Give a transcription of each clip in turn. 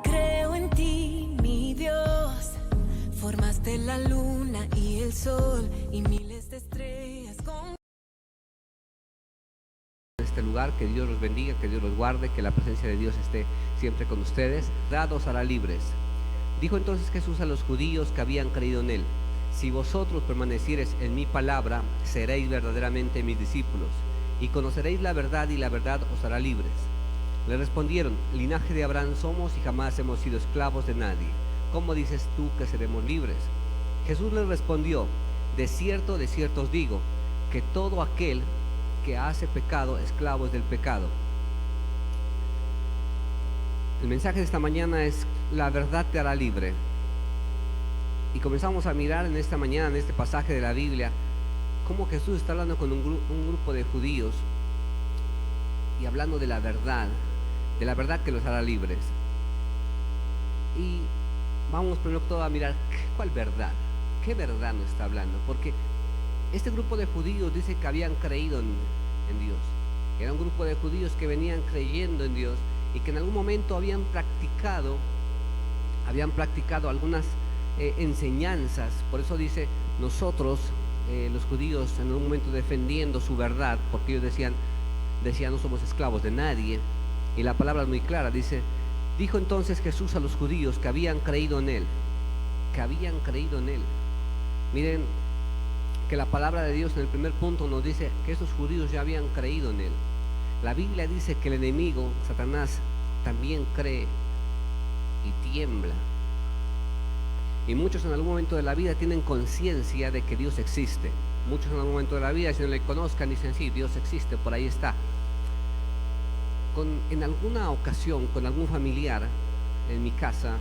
Creo en ti, mi Dios. Formaste la luna y el sol y miles de estrellas con este lugar, que Dios los bendiga, que Dios los guarde, que la presencia de Dios esté siempre con ustedes. Verdad os hará libres. Dijo entonces Jesús a los judíos que habían creído en él: si vosotros permaneciereis en mi palabra, seréis verdaderamente mis discípulos, y conoceréis la verdad, y la verdad os hará libres. Le respondieron: linaje de Abraham somos, y jamás hemos sido esclavos de nadie. ¿Cómo dices tú que seremos libres? Jesús les respondió: de cierto os digo, que todo aquel que hace pecado, esclavo es del pecado. El mensaje de esta mañana es: la verdad te hará libre. Y comenzamos a mirar en esta mañana, en este pasaje de la Biblia, cómo Jesús está hablando con un grupo de judíos y hablando de la verdad que los hará libres. Y vamos primero que todo a mirar cuál verdad, qué verdad nos está hablando, porque este grupo de judíos dice que habían creído en Dios. Era un grupo de judíos que venían creyendo en Dios y que en algún momento habían practicado algunas enseñanzas. Por eso dice: nosotros, los judíos, en un momento defendiendo su verdad, porque ellos decían no somos esclavos de nadie, y la palabra es muy clara, dice: dijo entonces Jesús a los judíos que habían creído en él, Miren que la palabra de Dios en el primer punto nos dice que estos judíos ya habían creído en él. La Biblia dice que el enemigo, Satanás, también cree y tiembla. Y muchos en algún momento de la vida tienen conciencia de que Dios existe. Muchos en algún momento de la vida, si no le conozcan, dicen: sí, Dios existe, por ahí está. En alguna ocasión, con algún familiar en mi casa,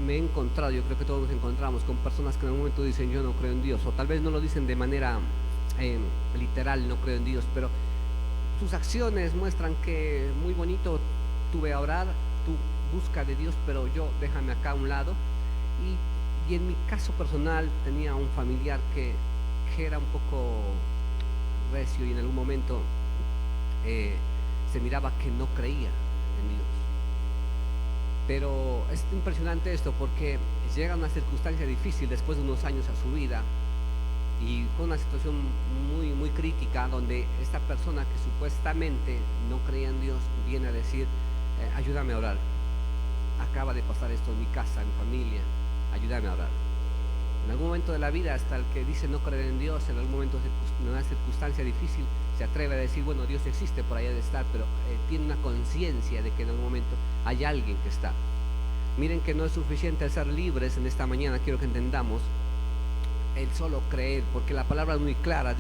me he encontrado, yo creo que todos nos encontramos con personas que en algún momento dicen: yo no creo en Dios, o tal vez no lo dicen de manera literal, no creo en Dios, pero sus acciones muestran que muy bonito, tú ve a orar, tú busca de Dios, pero yo déjame acá a un lado. Y en mi caso personal tenía un familiar que era un poco recio, y en algún momento se miraba que no creía en Dios. Pero es impresionante esto, porque llega una circunstancia difícil después de unos años a su vida, y fue una situación muy crítica, donde esta persona que supuestamente no creía en Dios viene a decir: ayúdame a orar, acaba de pasar esto en mi casa, en mi familia, ayúdame a orar. En algún momento de la vida, hasta el que dice no creer en Dios, en algún momento de una circunstancia difícil, se atreve a decir: bueno, Dios existe, por allá de estar, pero tiene una conciencia de que en algún momento hay alguien que está. Miren que no es suficiente ser libres en esta mañana, quiero que entendamos el solo creer, porque la palabra es muy clara,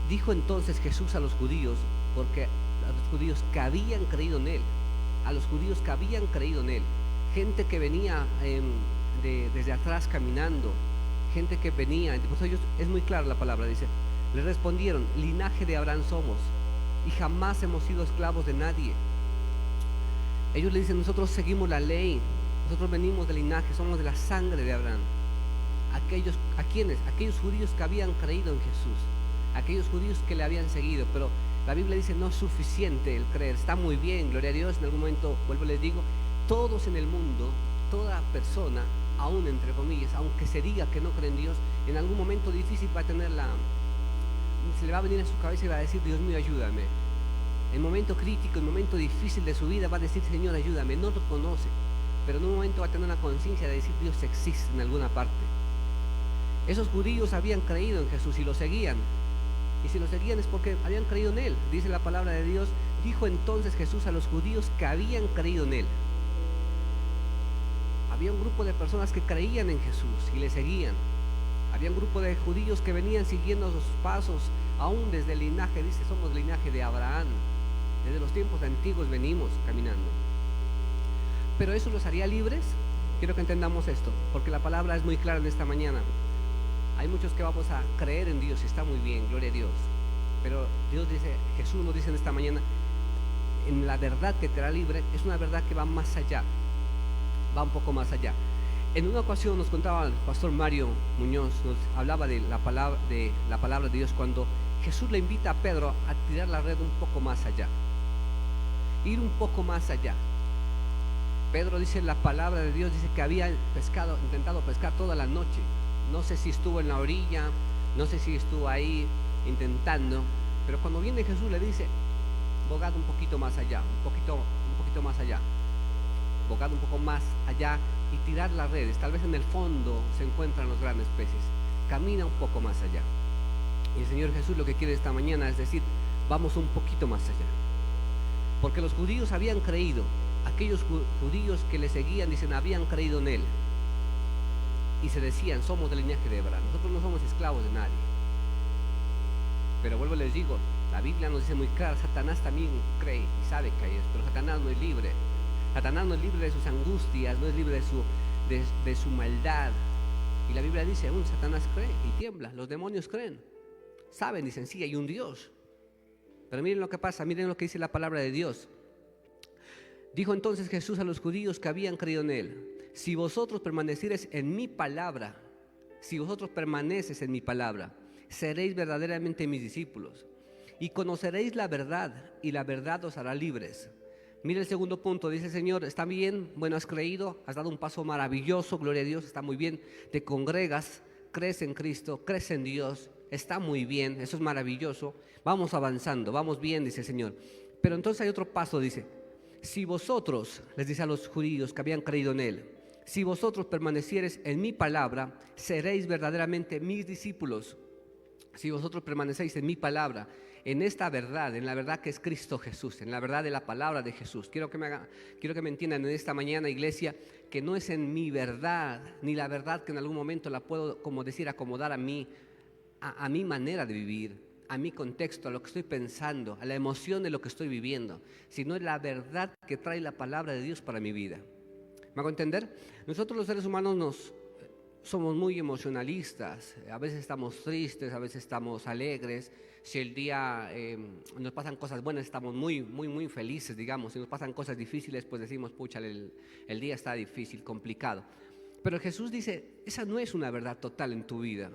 dijo entonces Jesús a los judíos, porque a los judíos que habían creído en él, gente que venía desde atrás caminando, gente que venía, por eso ellos, es muy clara la palabra, dice: le respondieron: linaje de Abraham somos, y jamás hemos sido esclavos de nadie. Ellos le dicen: nosotros seguimos la ley, nosotros venimos del linaje, somos de la sangre de Abraham. Aquellos judíos que habían creído en Jesús, aquellos judíos que le habían seguido. Pero la Biblia dice: no es suficiente el creer, está muy bien, gloria a Dios. En algún momento, vuelvo, les digo, todos en el mundo, toda persona, aún entre comillas, aunque se diga que no cree en Dios, en algún momento difícil va a tener se le va a venir a su cabeza y va a decir: Dios mío, ayúdame. En momento crítico, en momento difícil de su vida, va a decir: Señor, ayúdame. No lo conoce, pero en un momento va a tener una conciencia de decir: Dios existe en alguna parte. Esos judíos habían creído en Jesús y lo seguían. Y si lo seguían es porque habían creído en él. Dice la palabra de Dios: dijo entonces Jesús a los judíos que habían creído en él. Había un grupo de personas que creían en Jesús y le seguían. Había un grupo de judíos que venían siguiendo sus pasos, aún desde el linaje, dice: somos el linaje de Abraham. Desde los tiempos antiguos venimos caminando. ¿Pero eso los haría libres? Quiero que entendamos esto, porque la palabra es muy clara en esta mañana. Hay muchos que vamos a creer en Dios y está muy bien, gloria a Dios. Pero Dios dice, Jesús nos dice en esta mañana: en la verdad que te hará libre, es una verdad que va más allá, va un poco más allá. En una ocasión nos contaba el pastor Mario Muñoz, nos hablaba de la palabra de Dios, cuando Jesús le invita a Pedro a tirar la red un poco más allá, ir un poco más allá. Pedro dice la palabra de Dios, dice que había intentado pescar toda la noche. No sé si estuvo en la orilla, no sé si estuvo ahí intentando, pero cuando viene Jesús le dice, bogad un poquito más allá, un poquito más allá, bogad un poco más allá y tirad las redes. Tal vez en el fondo se encuentran los grandes peces. Camina un poco más allá. Y el Señor Jesús lo que quiere esta mañana es decir, vamos un poquito más allá. Porque los judíos habían creído, aquellos judíos que le seguían, dicen, habían creído en Él. Y se decían, somos del linaje de Abraham, nosotros no somos esclavos de nadie. Pero vuelvo y les digo, la Biblia nos dice muy claro, Satanás también cree y sabe que hay eso, pero Satanás no es libre. Satanás no es libre de sus angustias, no es libre de su maldad. Y la Biblia dice, Satanás cree y tiembla, los demonios creen. Saben, dicen, sí, hay un Dios. Pero miren lo que pasa, miren lo que dice la palabra de Dios. Dijo entonces Jesús a los judíos que habían creído en Él, si vosotros permaneciereis en mi palabra, si vosotros permaneces en mi palabra, seréis verdaderamente mis discípulos y conoceréis la verdad y la verdad os hará libres. Mira el segundo punto, dice el Señor, está bien, bueno, has creído, has dado un paso maravilloso, gloria a Dios, está muy bien, te congregas, crees en Cristo, crees en Dios, está muy bien, eso es maravilloso, vamos avanzando, vamos bien, dice el Señor. Pero entonces hay otro paso, dice, si vosotros, les dice a los judíos que habían creído en Él, si vosotros permaneciereis en mi palabra, seréis verdaderamente mis discípulos. Si vosotros permanecéis en mi palabra, en esta verdad, en la verdad que es Cristo Jesús, en la verdad de la palabra de Jesús. Quiero que me entiendan en esta mañana, iglesia, que no es en mi verdad, ni la verdad que en algún momento la puedo, como decir, acomodar a mí, a mi manera de vivir, a mi contexto, a lo que estoy pensando, a la emoción de lo que estoy viviendo, sino es la verdad que trae la palabra de Dios para mi vida. ¿Me hago entender? Nosotros los seres humanos somos muy emocionalistas, a veces estamos tristes, a veces estamos alegres. Si el día nos pasan cosas buenas, estamos muy felices, digamos. Si nos pasan cosas difíciles, pues decimos, pucha, el día está difícil, complicado. Pero Jesús dice, esa no es una verdad total en tu vida.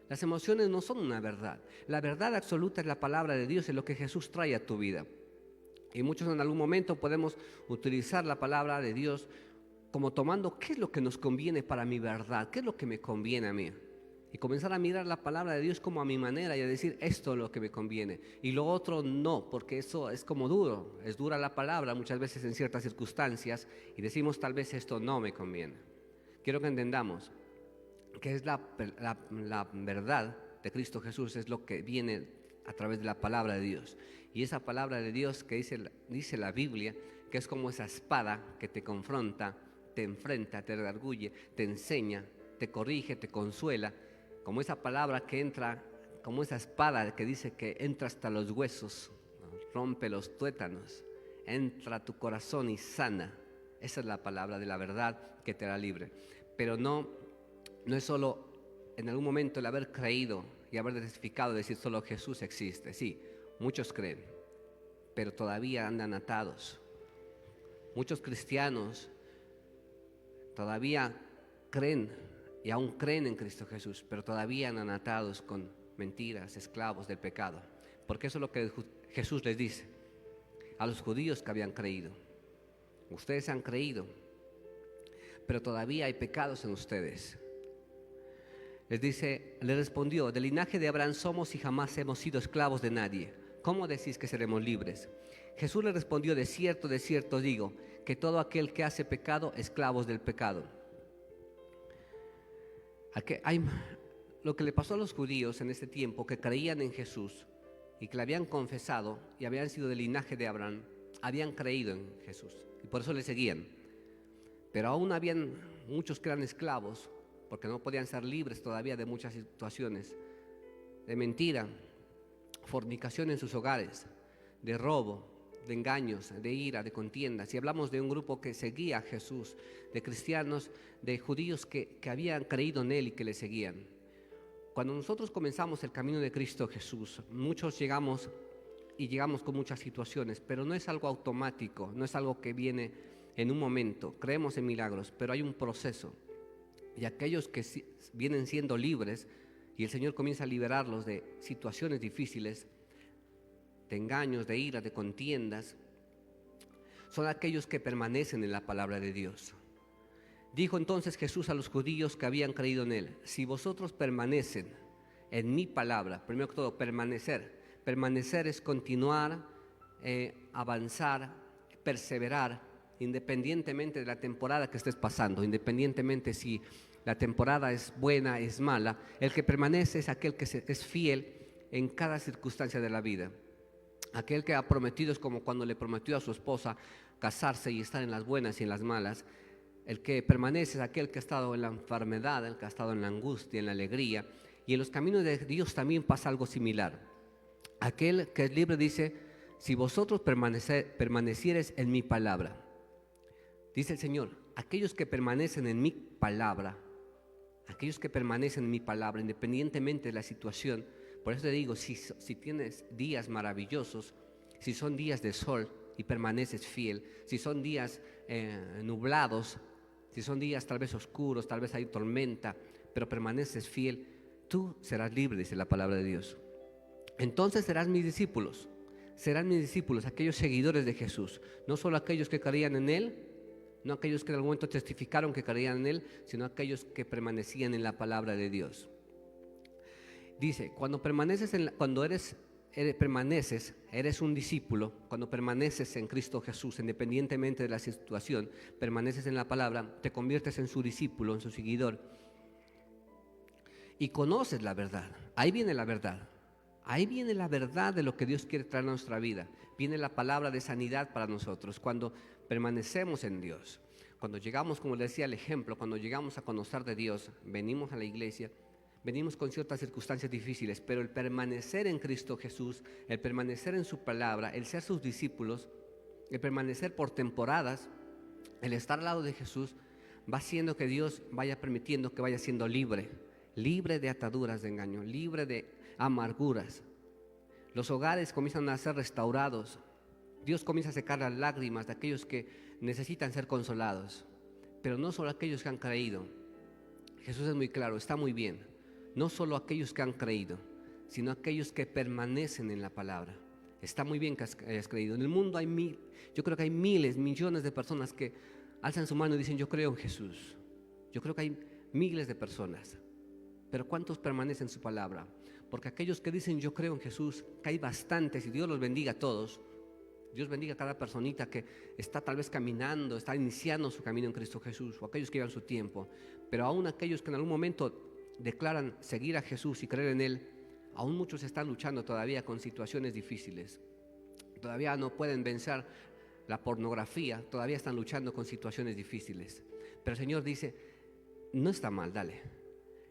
Las emociones no son una verdad. La verdad absoluta es la palabra de Dios, es lo que Jesús trae a tu vida. Y muchos en algún momento podemos utilizar la palabra de Dios como tomando qué es lo que nos conviene para mi verdad, qué es lo que me conviene a mí. Y comenzar a mirar la palabra de Dios como a mi manera y a decir, esto es lo que me conviene. Y lo otro no, porque eso es como duro, es dura la palabra muchas veces en ciertas circunstancias y decimos tal vez esto no me conviene. Quiero que entendamos que es la verdad de Cristo Jesús, es lo que viene a través de la palabra de Dios. Y esa palabra de Dios que dice la Biblia, que es como esa espada que te confronta, te enfrenta, te redarguye, te enseña, te corrige, te consuela, como esa palabra que entra, como esa espada que dice que entra hasta los huesos, ¿no? Rompe los tuétanos, entra a tu corazón y sana. Esa es la palabra de la verdad que te hará libre. Pero no es solo en algún momento el haber creído y haber testificado, decir solo Jesús existe. Sí, muchos creen, pero todavía andan atados. Muchos cristianos todavía creen y aún creen en Cristo Jesús, pero todavía andan atados con mentiras, esclavos del pecado. Porque eso es lo que Jesús les dice a los judíos que habían creído. Ustedes han creído, pero todavía hay pecados en ustedes. Les respondió, del linaje de Abraham somos y jamás hemos sido esclavos de nadie. ¿Cómo decís que seremos libres? Jesús le respondió, de cierto digo, que todo aquel que hace pecado, esclavos del pecado. Lo que le pasó a los judíos en este tiempo, que creían en Jesús y que le habían confesado y habían sido del linaje de Abraham, habían creído en Jesús y por eso le seguían. Pero aún habían muchos que eran esclavos, porque no podían ser libres todavía de muchas situaciones, de mentira, fornicación en sus hogares, de robo, de engaños, de ira, de contiendas. Y hablamos de un grupo que seguía a Jesús, de cristianos, de judíos que habían creído en Él y que le seguían. Cuando nosotros comenzamos el camino de Cristo Jesús, muchos llegamos con muchas situaciones, pero no es algo automático, no es algo que viene en un momento. Creemos en milagros, pero hay un proceso. Y aquellos que vienen siendo libres y el Señor comienza a liberarlos de situaciones difíciles, de engaños, de ira, de contiendas, son aquellos que permanecen en la palabra de Dios. Dijo entonces Jesús a los judíos que habían creído en Él: si vosotros permanecen en mi palabra, primero que todo, permanecer es continuar, avanzar, perseverar, independientemente de la temporada que estés pasando, independientemente si la temporada es buena, es mala. El que permanece es aquel que es fiel en cada circunstancia de la vida. Aquel que ha prometido es como cuando le prometió a su esposa casarse y estar en las buenas y en las malas. El que permanece es aquel que ha estado en la enfermedad, el que ha estado en la angustia, en la alegría. Y en los caminos de Dios también pasa algo similar. Aquel que es libre dice: si vosotros permaneciereis en mi palabra. Dice el Señor: aquellos que permanecen en mi palabra, independientemente de la situación. Por eso te digo, si tienes días maravillosos, si son días de sol y permaneces fiel, si son días nublados, si son días tal vez oscuros, tal vez hay tormenta, pero permaneces fiel, tú serás libre, dice la palabra de Dios. Entonces serán mis discípulos, aquellos seguidores de Jesús, no solo aquellos que creían en Él, no aquellos que en algún momento testificaron que creían en Él, sino aquellos que permanecían en la palabra de Dios. Dice, cuando eres un discípulo, cuando permaneces en Cristo Jesús, independientemente de la situación, permaneces en la palabra, te conviertes en su discípulo, en su seguidor, y conoces la verdad. Ahí viene la verdad de lo que Dios quiere traer a nuestra vida. Viene la palabra de sanidad para nosotros cuando permanecemos en Dios. Cuando llegamos, como les decía el ejemplo, cuando llegamos a conocer de Dios, venimos a la iglesia, venimos con ciertas circunstancias difíciles, pero el permanecer en Cristo Jesús, el permanecer en su palabra, el ser sus discípulos, el permanecer por temporadas, el estar al lado de Jesús, va haciendo que Dios vaya permitiendo que vaya siendo libre de ataduras de engaño, libre de amarguras. Los hogares comienzan a ser restaurados. Dios comienza a secar las lágrimas de aquellos que necesitan ser consolados, pero no solo aquellos que han creído. Jesús es muy claro, está muy bien. No solo aquellos que han creído, sino aquellos que permanecen en la palabra. Está muy bien que hayas creído. En el mundo yo creo que hay miles, millones de personas que alzan su mano y dicen: yo creo en Jesús. Yo creo que hay miles de personas, pero ¿cuántos permanecen en su palabra? Porque aquellos que dicen: yo creo en Jesús, que hay bastantes, y Dios los bendiga a todos. Dios bendiga a cada personita que está tal vez caminando, está iniciando su camino en Cristo Jesús, o aquellos que llevan su tiempo. Pero aún aquellos que en algún momento declaran seguir a Jesús y creer en Él, aún muchos están luchando todavía con situaciones difíciles. Todavía no pueden vencer la pornografía, todavía están luchando con situaciones difíciles. Pero el Señor dice: no está mal, dale,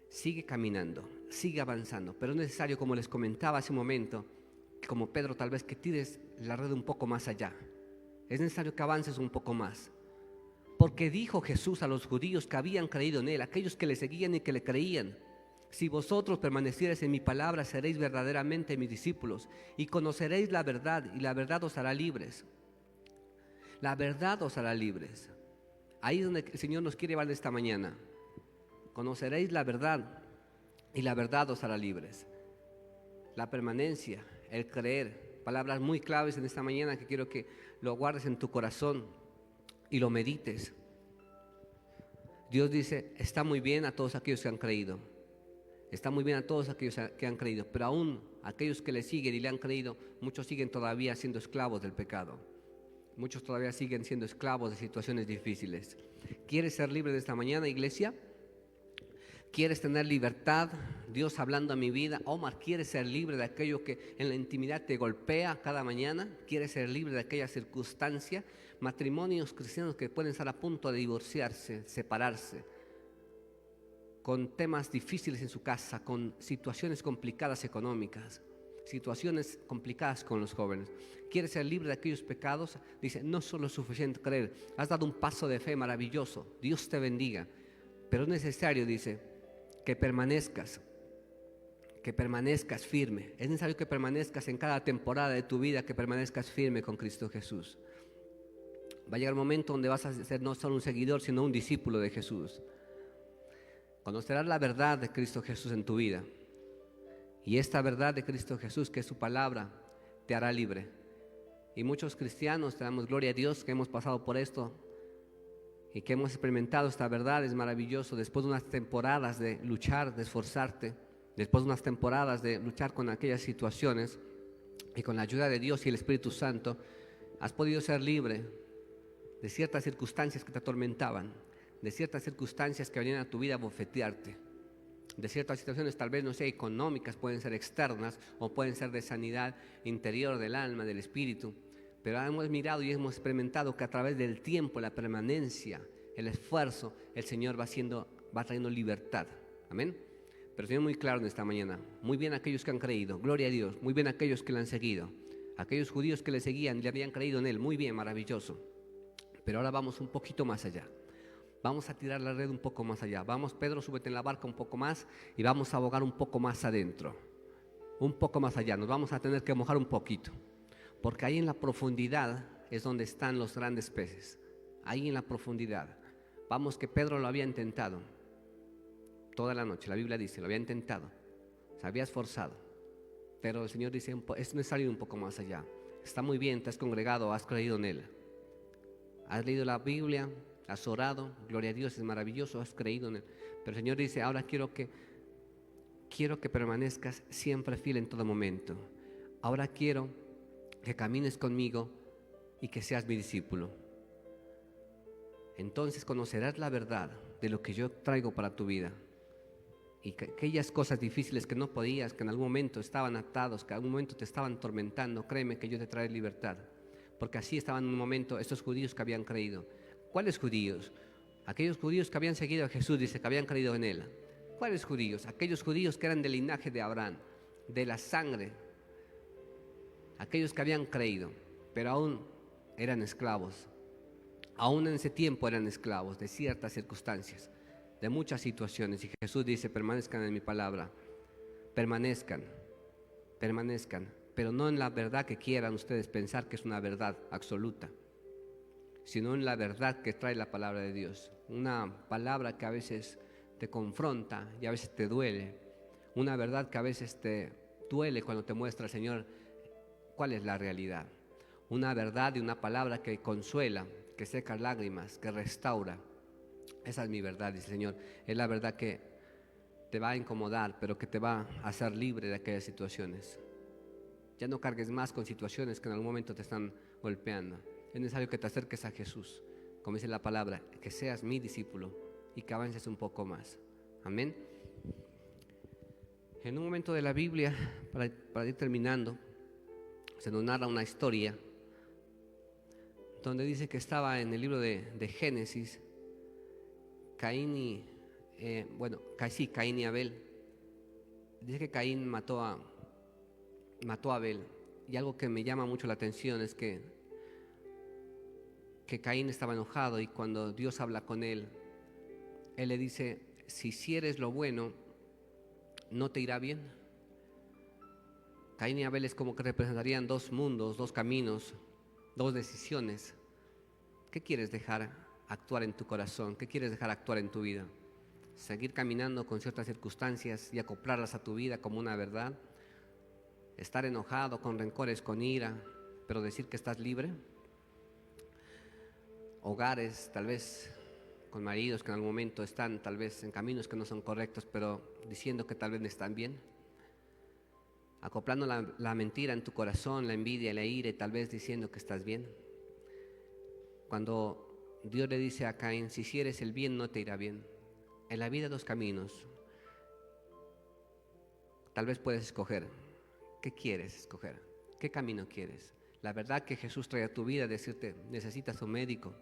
sigue caminando, sigue avanzando. Pero es necesario, como les comentaba hace un momento, como Pedro tal vez, que tires la red un poco más allá. Es necesario que avances un poco más. Porque dijo Jesús a los judíos que habían creído en Él, aquellos que le seguían y que le creían: si vosotros permaneciereis en mi palabra, seréis verdaderamente mis discípulos y conoceréis la verdad, y la verdad os hará libres. La verdad os hará libres. Ahí es donde el Señor nos quiere llevar esta mañana. Conoceréis la verdad y la verdad os hará libres. La permanencia, el creer, palabras muy claves en esta mañana que quiero que lo guardes en tu corazón y lo medites. Dios dice: está muy bien a todos aquellos que han creído, está muy bien a todos aquellos que han creído, pero aún aquellos que le siguen y le han creído, muchos siguen todavía siendo esclavos del pecado, muchos todavía siguen siendo esclavos de situaciones difíciles. ¿Quieres ser libre de esta mañana, iglesia? ¿Quieres tener libertad? Dios hablando a mi vida. Omar, ¿quieres ser libre de aquello que en la intimidad te golpea cada mañana? ¿Quieres ser libre de aquella circunstancia? Matrimonios cristianos que pueden estar a punto de divorciarse, separarse, con temas difíciles en su casa, con situaciones complicadas económicas, situaciones complicadas con los jóvenes. ¿Quieres ser libre de aquellos pecados? Dice: no solo es suficiente creer, has dado un paso de fe maravilloso, Dios te bendiga, pero es necesario, dice, que permanezcas firme. Es necesario que permanezcas en cada temporada de tu vida, que permanezcas firme con Cristo Jesús. Va a llegar un momento donde vas a ser no solo un seguidor, sino un discípulo de Jesús. Conocerás la verdad de Cristo Jesús en tu vida, y esta verdad de Cristo Jesús, que es su palabra, te hará libre. Y muchos cristianos te damos gloria a Dios que hemos pasado por esto y que hemos experimentado esta verdad. Es maravilloso. Después de unas temporadas de luchar, de esforzarte, después de unas temporadas de luchar con aquellas situaciones y con la ayuda de Dios y el Espíritu Santo, has podido ser libre de ciertas circunstancias que te atormentaban, de ciertas circunstancias que venían a tu vida a bofetearte, de ciertas situaciones tal vez, no sé, económicas, pueden ser externas o pueden ser de sanidad interior del alma, del espíritu. Pero hemos mirado y hemos experimentado que a través del tiempo, la permanencia, el esfuerzo, el Señor va trayendo libertad. Amén. Pero Señor, muy claro en esta mañana. Muy bien aquellos que han creído, gloria a Dios. Muy bien aquellos que le han seguido. Aquellos judíos que le seguían, le habían creído en Él. Muy bien, maravilloso. Pero ahora vamos un poquito más allá. Vamos a tirar la red un poco más allá. Vamos, Pedro, súbete en la barca un poco más y vamos a abogar un poco más adentro. Un poco más allá. Nos vamos a tener que mojar un poquito. Porque ahí en la profundidad es donde están los grandes peces. Ahí en la profundidad. Vamos, que Pedro lo había intentado toda la noche. La Biblia dice, lo había intentado. Se había esforzado. Pero el Señor dice, es necesario un poco más allá. Está muy bien, te has congregado, has creído en Él. Has leído la Biblia, has orado, gloria a Dios, es maravilloso, has creído en Él. Pero el Señor dice, ahora quiero que permanezcas siempre fiel en todo momento. Ahora quiero que camines conmigo y que seas mi discípulo. Entonces conocerás la verdad de lo que yo traigo para tu vida. Y que aquellas cosas difíciles que no podías, que en algún momento estaban atados, que en algún momento te estaban atormentando, créeme que yo te traeré libertad. Porque así estaban en un momento estos judíos que habían creído. ¿Cuáles judíos? Aquellos judíos que habían seguido a Jesús, dice, que habían creído en Él. ¿Cuáles judíos? Aquellos judíos que eran del linaje de Abraham, de la sangre. Aquellos que habían creído, pero aún eran esclavos. Aún en ese tiempo eran esclavos de ciertas circunstancias, de muchas situaciones. Y Jesús dice, permanezcan en mi palabra. Permanezcan, pero no en la verdad que quieran ustedes pensar que es una verdad absoluta, sino en la verdad que trae la palabra de Dios. Una palabra que a veces te confronta y a veces te duele. Una verdad que a veces te duele cuando te muestra el Señor cuál es la realidad. Una verdad y una palabra que consuela, que seca lágrimas, que restaura. Esa es mi verdad, dice el Señor. Es la verdad que te va a incomodar, pero que te va a hacer libre de aquellas situaciones. Ya no cargues más con situaciones que en algún momento te están golpeando. Es necesario que te acerques a Jesús, como dice la palabra, que seas mi discípulo y que avances un poco más. Amén. En un momento de la Biblia, para ir terminando, se nos narra una historia donde dice que estaba en el libro de Génesis, Caín y Abel. Dice que Caín mató a Abel. Y algo que me llama mucho la atención es que Caín estaba enojado, y cuando Dios habla con él le dice, si hicieres lo bueno, ¿no te irá bien? Caín y Abel es como que representarían dos mundos, dos caminos, dos decisiones. ¿Qué quieres dejar actuar en tu corazón? ¿Qué quieres dejar actuar en tu vida? ¿Seguir caminando con ciertas circunstancias y acoplarlas a tu vida como una verdad? ¿Estar enojado, con rencores, con ira, pero decir que estás libre? Hogares, tal vez con maridos que en algún momento están tal vez en caminos que no son correctos, pero diciendo que tal vez están bien. Acoplando la mentira en tu corazón, la envidia, la ira, y tal vez diciendo que estás bien. Cuando Dios le dice a Caín, si hicieres el bien no te irá bien. En la vida hay dos caminos. Tal vez puedes escoger. ¿Qué quieres escoger? ¿Qué camino quieres? La verdad que Jesús trae a tu vida, decirte, necesitas un médico,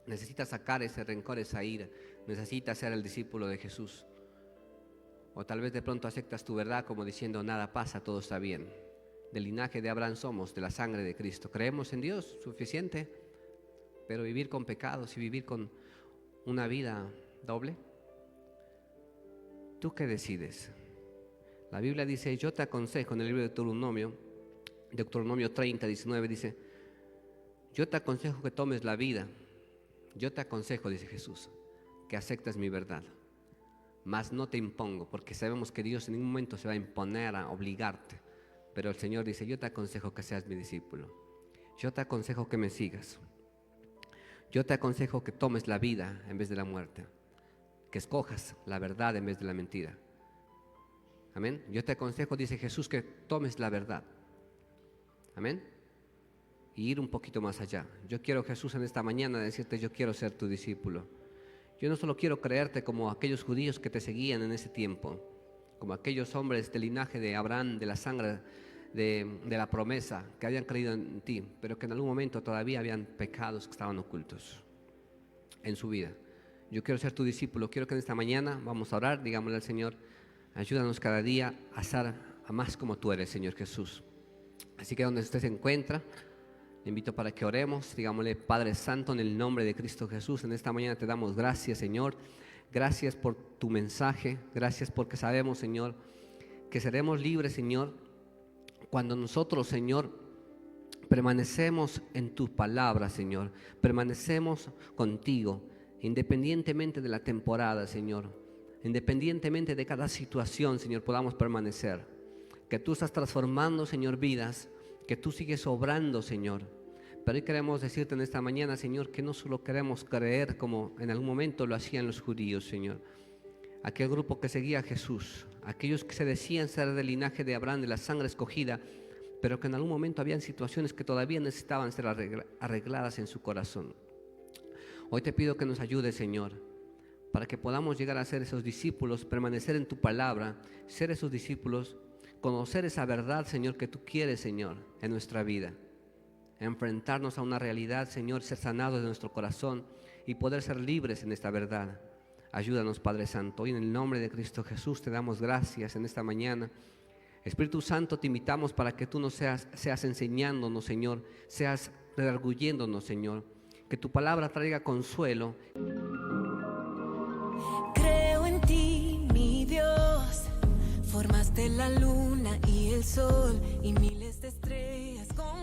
necesitas sacar ese rencor, esa ira, necesitas ser el discípulo de Jesús. O tal vez de pronto aceptas tu verdad como diciendo, nada pasa, todo está bien. Del linaje de Abraham somos, de la sangre de Cristo. Creemos en Dios, suficiente, pero vivir con pecados y vivir con una vida doble. ¿Tú qué decides? La Biblia dice, yo te aconsejo, en el libro de Deuteronomio 30, 19, dice, yo te aconsejo que tomes la vida. Yo te aconsejo, dice Jesús, que aceptes mi verdad. Mas no te impongo, porque sabemos que Dios en ningún momento se va a imponer, a obligarte. Pero el Señor dice, yo te aconsejo que seas mi discípulo. yo te aconsejo que me sigas. Yo te aconsejo que tomes la vida en vez de la muerte, que escojas la verdad en vez de la mentira. Amén. Yo te aconsejo, dice Jesús, que tomes la verdad. Amén. Y ir un poquito más allá. Yo quiero, Jesús, en esta mañana decirte, yo quiero ser tu discípulo. Yo no solo quiero creerte como aquellos judíos que te seguían en ese tiempo, como aquellos hombres del linaje de Abraham, de la sangre de la promesa, que habían creído en ti, pero que en algún momento todavía habían pecados que estaban ocultos en su vida. Yo quiero ser tu discípulo. Quiero que en esta mañana vamos a orar, digámosle al Señor, ayúdanos cada día a ser a más como tú eres, Señor Jesús. Así que donde usted se encuentra, le invito para que oremos, digámosle: Padre Santo, en el nombre de Cristo Jesús, en esta mañana te damos gracias, Señor. Gracias por tu mensaje, gracias porque sabemos, Señor, que seremos libres, Señor, cuando nosotros, Señor, permanecemos en tu palabra, Señor, permanecemos contigo, independientemente de la temporada, Señor, independientemente de cada situación, Señor, podamos permanecer. Que tú estás transformando, Señor, vidas, que tú sigues obrando, Señor. Pero hoy queremos decirte en esta mañana, Señor, que no solo queremos creer como en algún momento lo hacían los judíos, Señor. Aquel grupo que seguía a Jesús, aquellos que se decían ser del linaje de Abraham, de la sangre escogida, pero que en algún momento habían situaciones que todavía necesitaban ser arregladas en su corazón. Hoy te pido que nos ayudes, Señor, para que podamos llegar a ser esos discípulos, permanecer en tu palabra, ser esos discípulos, conocer esa verdad, Señor, que tú quieres, Señor, en nuestra vida. Enfrentarnos a una realidad, Señor, ser sanados de nuestro corazón y poder ser libres en esta verdad. Ayúdanos, Padre Santo. Hoy en el nombre de Cristo Jesús te damos gracias en esta mañana. Espíritu Santo, te invitamos para que tú nos seas enseñándonos, Señor, seas redarguyéndonos, Señor. Que tu palabra traiga consuelo. Creo en ti, mi Dios. Formaste la luna y el sol y miles de estrellas con